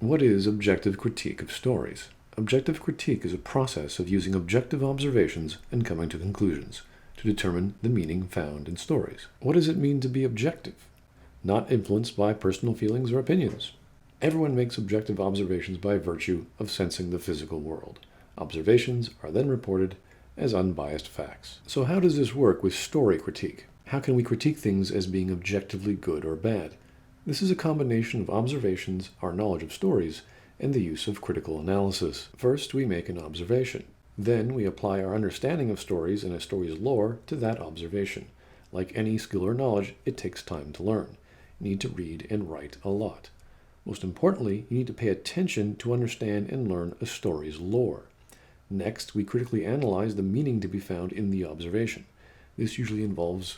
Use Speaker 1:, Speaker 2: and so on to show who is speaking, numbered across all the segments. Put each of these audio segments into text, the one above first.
Speaker 1: What is objective critique of stories? Objective critique is a process of using objective observations and coming to conclusions to determine the meaning found in stories. What does it mean to be objective? Not influenced by personal feelings or opinions. Everyone makes objective observations by virtue of sensing the physical world. Observations are then reported as unbiased facts. So how does this work with story critique? How can we critique things as being objectively good or bad? This is a combination of observations, our knowledge of stories, and the use of critical analysis. First, we make an observation. Then we apply our understanding of stories and a story's lore to that observation. Like any skill or knowledge, it takes time to learn. You need to read and write a lot. Most importantly, you need to pay attention to understand and learn a story's lore. Next, we critically analyze the meaning to be found in the observation. This usually involves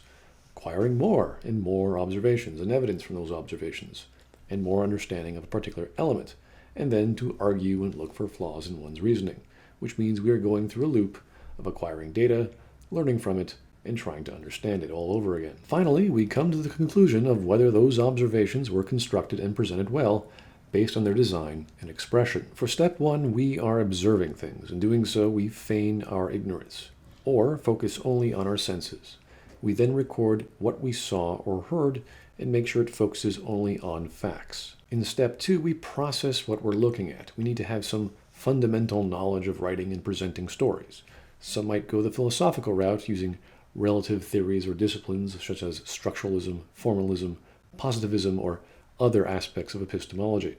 Speaker 1: acquiring more and more observations and evidence from those observations, and more understanding of a particular element, and then to argue and look for flaws in one's reasoning, which means we are going through a loop of acquiring data, learning from it, and trying to understand it all over again. Finally, we come to the conclusion of whether those observations were constructed and presented well based on their design and expression. For step one, we are observing things. In doing so, we feign our ignorance, or focus only on our senses. We then record what we saw or heard and make sure it focuses only on facts. In step two, we process what we're looking at. We need to have some fundamental knowledge of writing and presenting stories. Some might go the philosophical route using relative theories or disciplines such as structuralism, formalism, positivism, or other aspects of epistemology.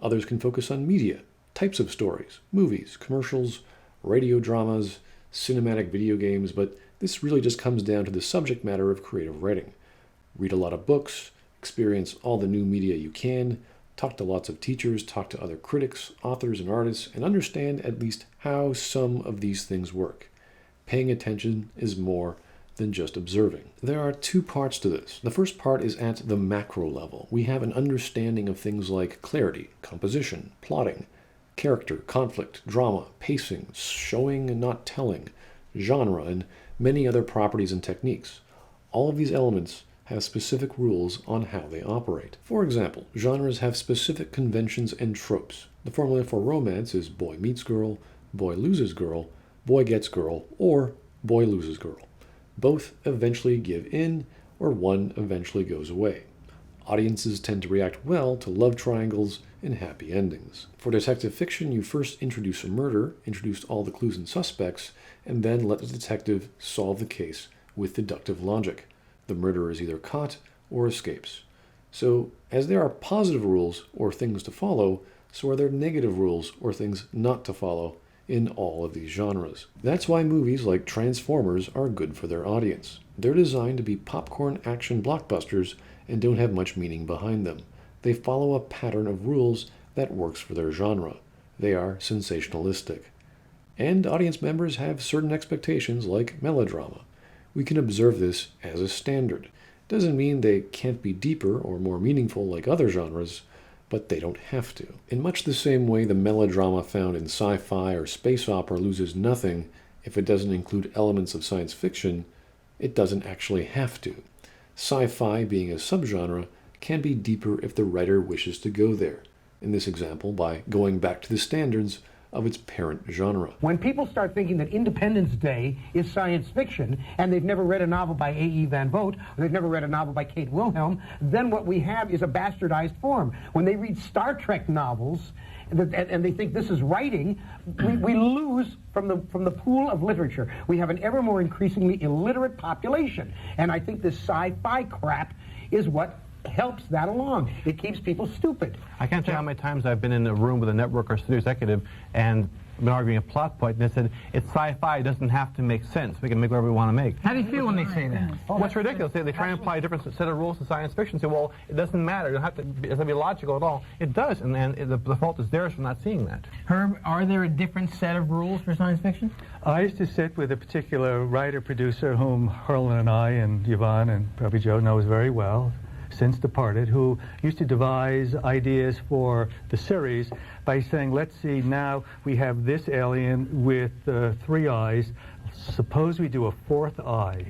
Speaker 1: Others can focus on media, types of stories, movies, commercials, radio dramas, cinematic video games, but this really just comes down to the subject matter of creative writing. Read a lot of books, experience all the new media you can, talk to lots of teachers, talk to other critics, authors, and artists, and understand at least how some of these things work. Paying attention is more than just observing. There are two parts to this. The first part is at the macro level. We have an understanding of things like clarity, composition, plotting, character, conflict, drama, pacing, showing and not telling, genre, and many other properties and techniques. All of these elements have specific rules on how they operate. For example, genres have specific conventions and tropes. The formula for romance is boy meets girl, boy loses girl, boy gets girl, or boy loses girl. Both eventually give in, or one eventually goes away. Audiences tend to react well to love triangles and happy endings. For detective fiction, you first introduce a murder, introduce all the clues and suspects, and then let the detective solve the case with deductive logic. The murderer is either caught or escapes. So, as there are positive rules or things to follow, so are there negative rules or things not to follow in all of these genres. That's why movies like Transformers are good for their audience. They're designed to be popcorn action blockbusters and don't have much meaning behind them. They follow a pattern of rules that works for their genre. They are sensationalistic. And audience members have certain expectations like melodrama. We can observe this as a standard. Doesn't mean they can't be deeper or more meaningful like other genres, but they don't have to. In much the same way the melodrama found in sci-fi or space opera loses nothing if it doesn't include elements of science fiction, it doesn't actually have to. Sci-fi, being a subgenre, can be deeper if the writer wishes to go there. In this example, by going back to the standards of its parent genre.
Speaker 2: When people start thinking that Independence Day is science fiction, and they've never read a novel by A.E. Van Vogt, or they've never read a novel by Kate Wilhelm, then what we have is a bastardized form. When they read Star Trek novels, and they think this is writing, we lose from the pool of literature. We have an ever more increasingly illiterate population, and I think this sci-fi crap is what helps that along. It keeps people stupid.
Speaker 3: I can't tell you how many times I've been in a room with a network or studio executive and been arguing a plot point, and they said, it's sci-fi, it doesn't have to make sense. We can make whatever we want to make.
Speaker 4: How do you feel when they say that?
Speaker 3: What's ridiculous? They try and apply a different set of rules to science fiction. Say, well, it doesn't matter. It doesn't have to be logical at all. It does, and the fault is theirs for not seeing that.
Speaker 4: Herb, are there a different set of rules for science fiction?
Speaker 5: I used to sit with a particular writer-producer whom Harlan and I and Yvonne and probably Joe knows very well, since departed, who used to devise ideas for the series by saying, let's see, now we have this alien with 3 eyes. Suppose we do a 4th eye.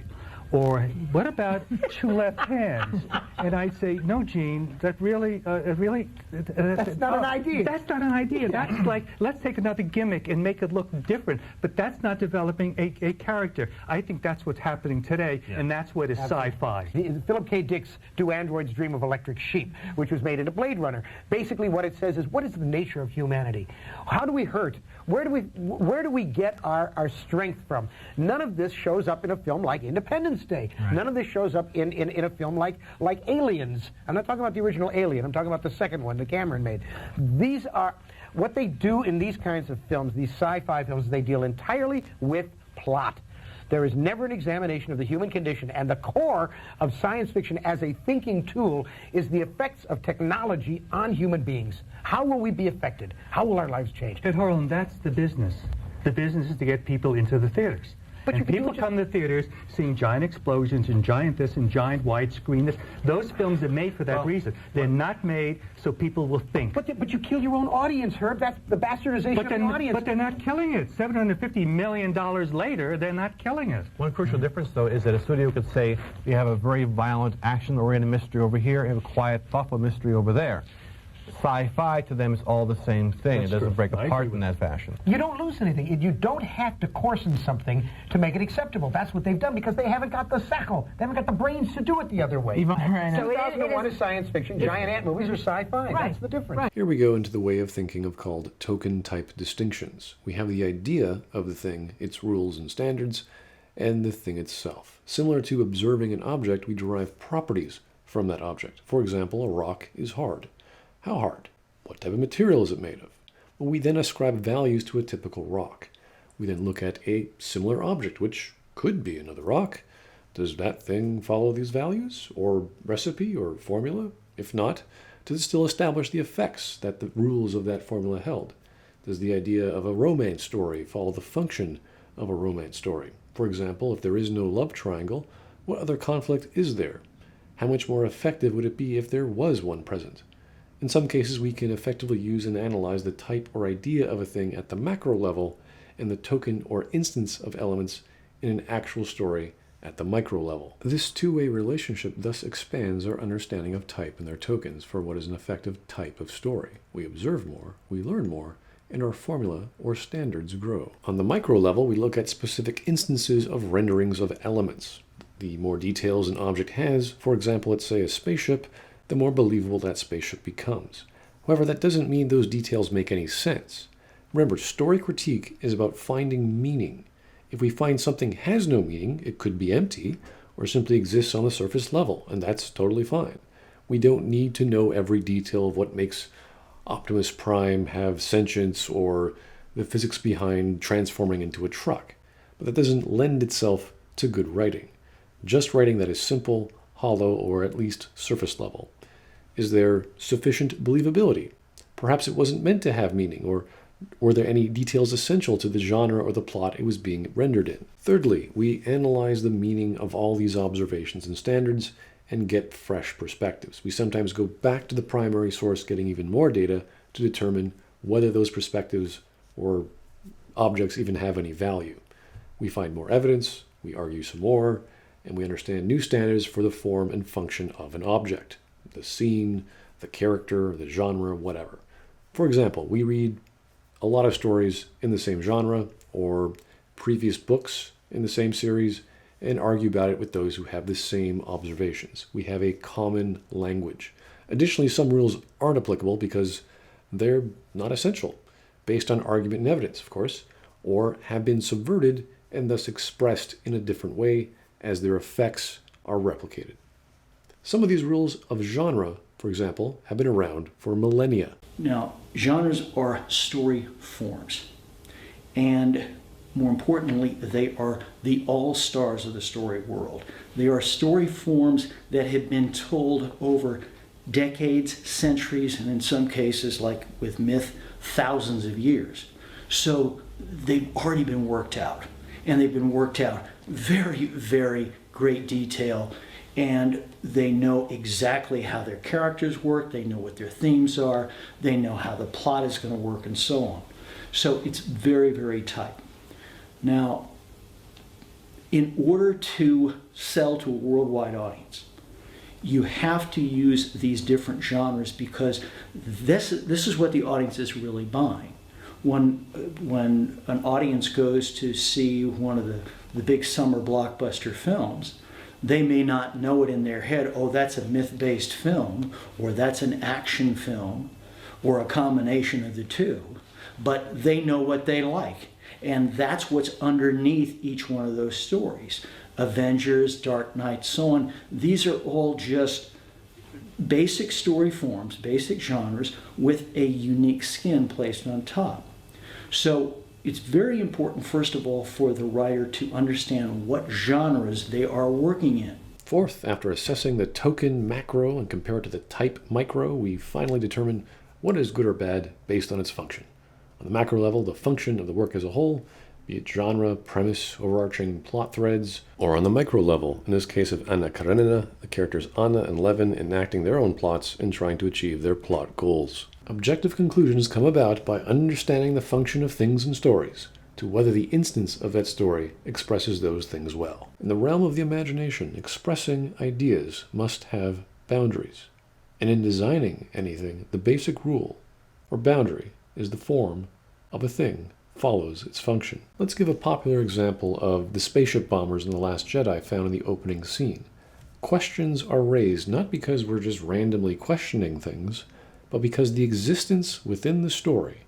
Speaker 5: Or what about two left hands? And I'd say, no, Gene, that really,
Speaker 2: That's not an idea.
Speaker 5: That's not an idea. That's like, let's take another gimmick and make it look different. But that's not developing a character. I think that's what's happening today, and that's what is sci-fi.
Speaker 2: Philip K. Dick's Do Androids Dream of Electric Sheep, which was made into Blade Runner. Basically what it says is, what is the nature of humanity? How do we hurt? Where do we get our strength from? None of this shows up in a film like Independence Day. Right. None of this shows up in a film like Aliens. I'm not talking about the original Alien. I'm talking about the second one that Cameron made. These are what they do in these kinds of films, these sci-fi films. They deal entirely with plot. There is never an examination of the human condition, and the core of science fiction as a thinking tool is the effects of technology on human beings. How will we be affected? How will our lives change?
Speaker 5: But Harlan, that's the business. The business is to get people into the theaters. And people come to the theaters seeing giant explosions and giant this and giant widescreen this. Those films are made for that reason. They're not made so people will think.
Speaker 2: But you kill your own audience, Herb. That's the bastardization of the audience.
Speaker 5: But they're not killing it. $750 million later, they're not killing it.
Speaker 3: One crucial difference, though, is that a studio could say, you have a very violent, action-oriented mystery over here, and a quiet, thoughtful mystery over there. Sci-fi to them is all the same thing. It doesn't break apart in that fashion.
Speaker 2: You don't lose anything. You don't have to coarsen something to make it acceptable. That's what they've done because they haven't got the sackle. They haven't got the brains to do it the other way.
Speaker 4: So
Speaker 2: 2001 is science fiction. Giant ant movies are sci-fi. That's the difference.
Speaker 1: Here we go into the way of thinking of called token-type distinctions. We have the idea of the thing, its rules and standards, and the thing itself. Similar to observing an object, we derive properties from that object. For example, a rock is hard. How hard? What type of material is it made of? Well, we then ascribe values to a typical rock. We then look at a similar object, which could be another rock. Does that thing follow these values, or recipe, or formula? If not, does it still establish the effects that the rules of that formula held? Does the idea of a romance story follow the function of a romance story? For example, if there is no love triangle, what other conflict is there? How much more effective would it be if there was one present? In some cases, we can effectively use and analyze the type or idea of a thing at the macro level and the token or instance of elements in an actual story at the micro level. This two-way relationship thus expands our understanding of type and their tokens for what is an effective type of story. We observe more, we learn more, and our formula or standards grow. On the micro level, we look at specific instances of renderings of elements. The more details an object has, for example, let's say a spaceship, the more believable that spaceship becomes. However, that doesn't mean those details make any sense. Remember, story critique is about finding meaning. If we find something has no meaning, it could be empty, or simply exists on the surface level, and that's totally fine. We don't need to know every detail of what makes Optimus Prime have sentience or the physics behind transforming into a truck. But that doesn't lend itself to good writing. Just writing that is simple, hollow, or at least surface level. Is there sufficient believability? Perhaps it wasn't meant to have meaning, or were there any details essential to the genre or the plot it was being rendered in? Thirdly, we analyze the meaning of all these observations and standards and get fresh perspectives. We sometimes go back to the primary source, getting even more data to determine whether those perspectives or objects even have any value. We find more evidence, we argue some more, and we understand new standards for the form and function of an object. The scene, the character, the genre, whatever. For example, we read a lot of stories in the same genre or previous books in the same series and argue about it with those who have the same observations. We have a common language. Additionally, some rules aren't applicable because they're not essential, based on argument and evidence, of course, or have been subverted and thus expressed in a different way as their effects are replicated. Some of these rules of genre, for example, have been around for millennia.
Speaker 6: Now, genres are story forms, and more importantly, they are the all-stars of the story world. They are story forms that have been told over decades, centuries, and in some cases, like with myth, thousands of years. So they've already been worked out, and they've been worked out very, very great detail, and they know exactly how their characters work, they know what their themes are, they know how the plot is going to work, and so on. So it's very, very tight. Now, In order to sell to a worldwide audience, you have to use these different genres because this is what the audience is really buying. When an audience goes to see one of the big summer blockbuster films, they may not know it in their head, oh, that's a myth-based film, or that's an action film, or a combination of the two, but they know what they like. And that's what's underneath each one of those stories. Avengers, Dark Knight, so on. These are all just basic story forms, basic genres with a unique skin placed on top. So it's very important, first of all, for the writer to understand what genres they are working in.
Speaker 1: Fourth, after assessing the token macro and compare it to the type micro, we finally determine what is good or bad based on its function. On the macro level, the function of the work as a whole, be it genre, premise, overarching plot threads, or on the micro level, in this case of Anna Karenina, the characters Anna and Levin enacting their own plots and trying to achieve their plot goals. Objective conclusions come about by understanding the function of things and stories, to whether the instance of that story expresses those things well. In the realm of the imagination, expressing ideas must have boundaries. And in designing anything, the basic rule, or boundary, is the form of a thing follows its function. Let's give a popular example of the spaceship bombers in The Last Jedi found in the opening scene. Questions are raised not because we're just randomly questioning things, but because the existence within the story,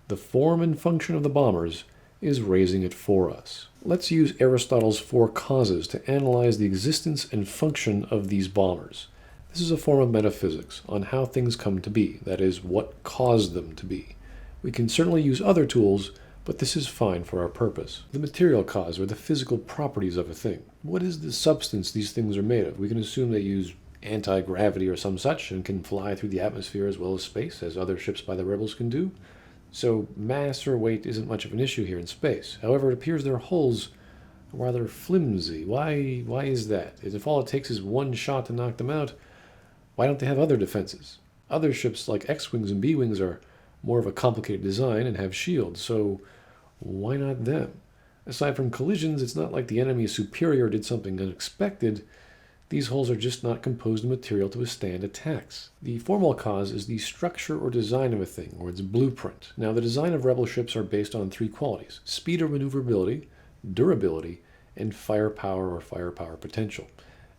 Speaker 1: the form and function of the bombers, is raising it for us. Let's use Aristotle's 4 causes to analyze the existence and function of these bombers. This is a form of metaphysics on how things come to be, that is, what caused them to be. We can certainly use other tools, but this is fine for our purpose. The material cause, or the physical properties of a thing. What is the substance these things are made of? We can assume they use anti-gravity or some such and can fly through the atmosphere as well as space, as other ships by the rebels can do. So mass or weight isn't much of an issue here in space. However, it appears their hulls are rather flimsy. Why is that? If all it takes is one shot to knock them out, why don't they have other defenses? Other ships like X-Wings and B-Wings are more of a complicated design and have shields, so why not them? Aside from collisions, it's not like the enemy is superior or did something unexpected. These hulls are just not composed of material to withstand attacks. The formal cause is the structure or design of a thing, or its blueprint. Now, the design of rebel ships are based on 3 qualities: speed or maneuverability, durability, and firepower or firepower potential.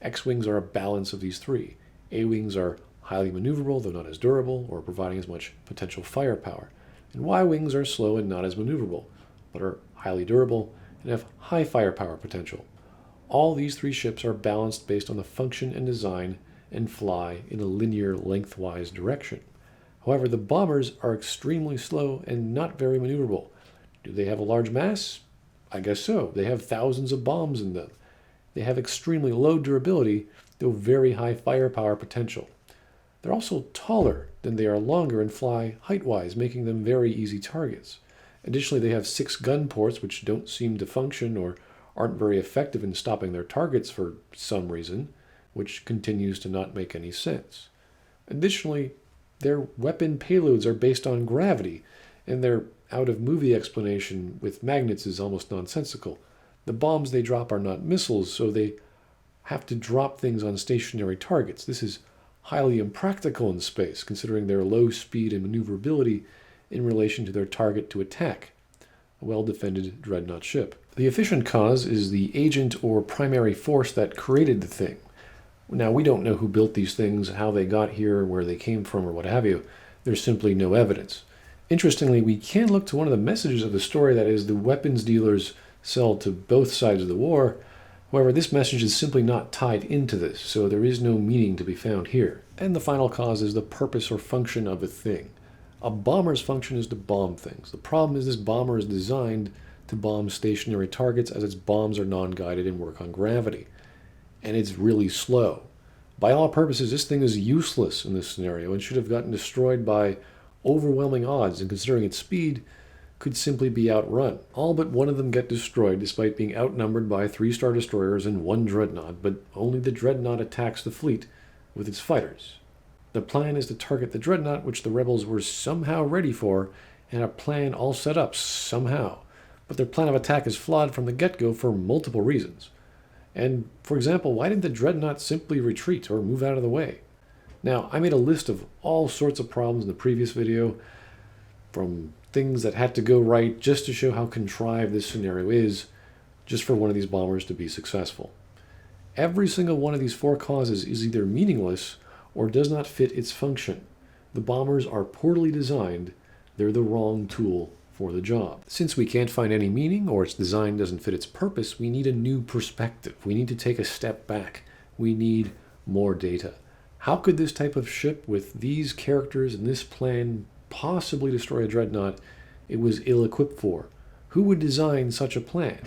Speaker 1: X-Wings are a balance of these 3. A-Wings are highly maneuverable, though not as durable, or providing as much potential firepower. And Y-Wings are slow and not as maneuverable, but are highly durable and have high firepower potential. All these 3 ships are balanced based on the function and design and fly in a linear lengthwise direction. However, the bombers are extremely slow and not very maneuverable. Do they have a large mass? I guess so. They have thousands of bombs in them. They have extremely low durability, though very high firepower potential. They're also taller than they are longer and fly height-wise, making them very easy targets. Additionally, they have 6 gun ports, which don't seem to function or aren't very effective in stopping their targets for some reason, which continues to not make any sense. Additionally, their weapon payloads are based on gravity, and their out-of-movie explanation with magnets is almost nonsensical. The bombs they drop are not missiles, so they have to drop things on stationary targets. This is highly impractical in space, considering their low speed and maneuverability in relation to their target to attack, a well-defended dreadnought ship. The efficient cause is the agent or primary force that created the thing. Now, we don't know who built these things, how they got here, where they came from, or what have you. There's simply no evidence. Interestingly, we can look to one of the messages of the story, that is, the weapons dealers sell to both sides of the war. However, this message is simply not tied into this, so there is no meaning to be found here. And the final cause is the purpose or function of a thing. A bomber's function is to bomb things. The problem is this bomber is designed to bomb stationary targets, as its bombs are non-guided and work on gravity. And it's really slow. By all purposes, this thing is useless in this scenario and should have gotten destroyed by overwhelming odds, and considering its speed, could simply be outrun. All but one of them get destroyed, despite being outnumbered by 3 Star Destroyers and 1 Dreadnought, but only the Dreadnought attacks the fleet with its fighters. The plan is to target the Dreadnought, which the rebels were somehow ready for, and a plan all set up somehow. but their plan of attack is flawed from the get-go for multiple reasons. And, for example, why didn't the dreadnought simply retreat or move out of the way? Now, I made a list of all sorts of problems in the previous video, from things that had to go right just to show how contrived this scenario is, just for one of these bombers to be successful. Every single one of these 4 causes is either meaningless or does not fit its function. The bombers are poorly designed, they're the wrong tool for the job. Since we can't find any meaning or its design doesn't fit its purpose, we need a new perspective. We need to take a step back. We need more data. How could this type of ship with these characters and this plan possibly destroy a dreadnought it was ill-equipped for? Who would design such a plan?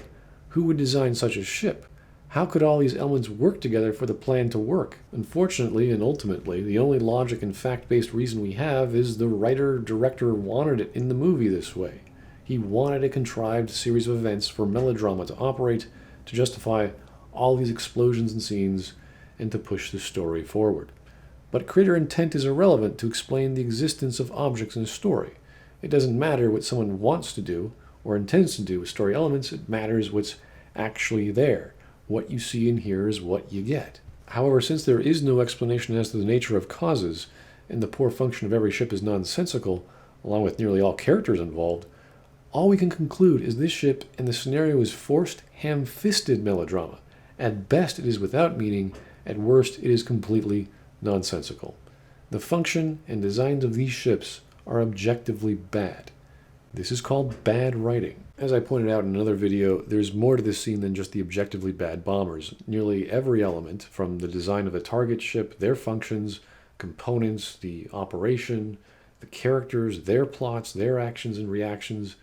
Speaker 1: Who would design such a ship? How could all these elements work together for the plan to work? Unfortunately and ultimately, the only logic and fact-based reason we have is the writer-director wanted it in the movie this way. He wanted a contrived series of events for melodrama to operate, to justify all these explosions and scenes, and to push the story forward. But creator intent is irrelevant to explain the existence of objects in a story. It doesn't matter what someone wants to do or intends to do with story elements, it matters what's actually there. What you see and hear is what you get. However, since there is no explanation as to the nature of causes, and the poor function of every ship is nonsensical, along with nearly all characters involved, all we can conclude is this ship and the scenario is forced, ham-fisted melodrama. At best, it is without meaning. At worst, it is completely nonsensical. The function and designs of these ships are objectively bad. This is called bad writing. As I pointed out in another video, there's more to this scene than just the objectively bad bombers. Nearly every element, from the design of the target ship, their functions, components, the operation, the characters, their plots, their actions and reactions,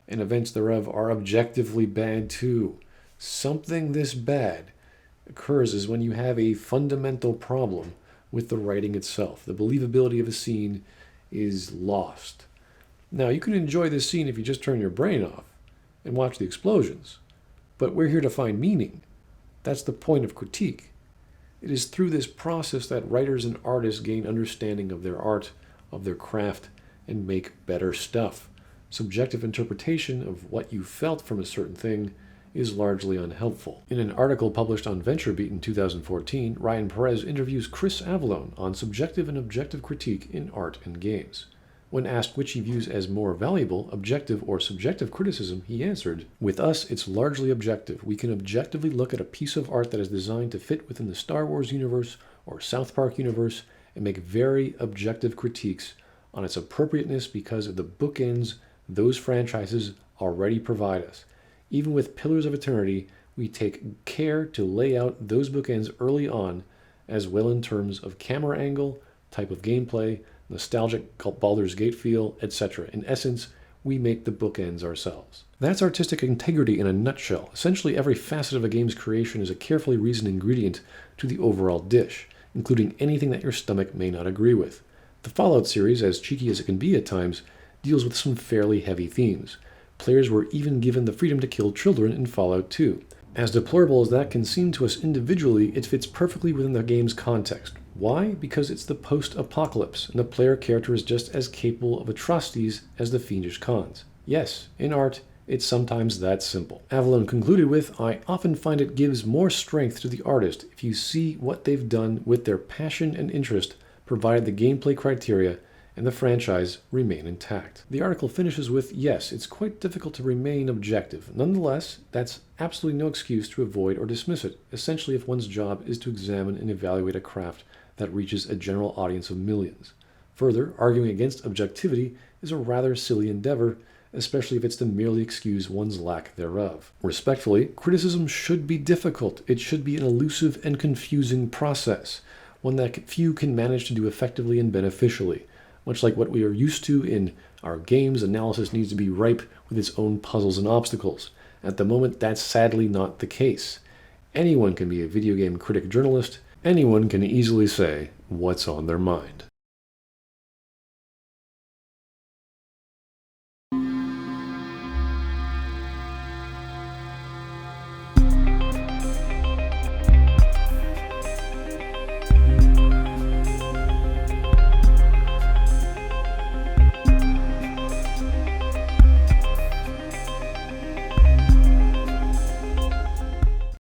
Speaker 1: and events thereof are objectively bad too. Something this bad occurs is when you have a fundamental problem with the writing itself. The believability of a scene is lost. Now, you can enjoy this scene if you just turn your brain off and watch the explosions, but we're here to find meaning. That's the point of critique. It is through this process that writers and artists gain understanding of their art, of their craft, and make better stuff. Subjective interpretation of what you felt from a certain thing is largely unhelpful. In an article published on VentureBeat in 2014, Ryan Perez interviews Chris Avallone on subjective and objective critique in art and games. When asked which he views as more valuable, objective or subjective criticism, he answered, "With us, it's largely objective. We can objectively look at a piece of art that is designed to fit within the Star Wars universe or South Park universe and make very objective critiques on its appropriateness because of the bookends those franchises already provide us. Even with Pillars of Eternity, we take care to lay out those bookends early on, as well in terms of camera angle, type of gameplay, nostalgic Baldur's Gate feel, etc. In essence, we make the bookends ourselves." That's artistic integrity in a nutshell. Essentially, every facet of a game's creation is a carefully reasoned ingredient to the overall dish, including anything that your stomach may not agree with. The Fallout series, as cheeky as it can be at times, deals with some fairly heavy themes. Players were even given the freedom to kill children in Fallout 2. As deplorable as that can seem to us individually, it fits perfectly within the game's context. Why? Because it's the post-apocalypse, and the player character is just as capable of atrocities as the fiendish Khans. Yes, in art, it's sometimes that simple. Avallone concluded with, "I often find it gives more strength to the artist if you see what they've done with their passion and interest, provided the gameplay criteria and the franchise remain intact." The article finishes with, "Yes, it's quite difficult to remain objective. Nonetheless, that's absolutely no excuse to avoid or dismiss it, essentially if one's job is to examine and evaluate a craft that reaches a general audience of millions. Further, arguing against objectivity is a rather silly endeavor, especially if it's to merely excuse one's lack thereof. Respectfully, criticism should be difficult. It should be an elusive and confusing process, one that few can manage to do effectively and beneficially. Much like what we are used to in our games, analysis needs to be ripe with its own puzzles and obstacles. At the moment, that's sadly not the case. Anyone can be a video game critic journalist. Anyone can easily say what's on their mind."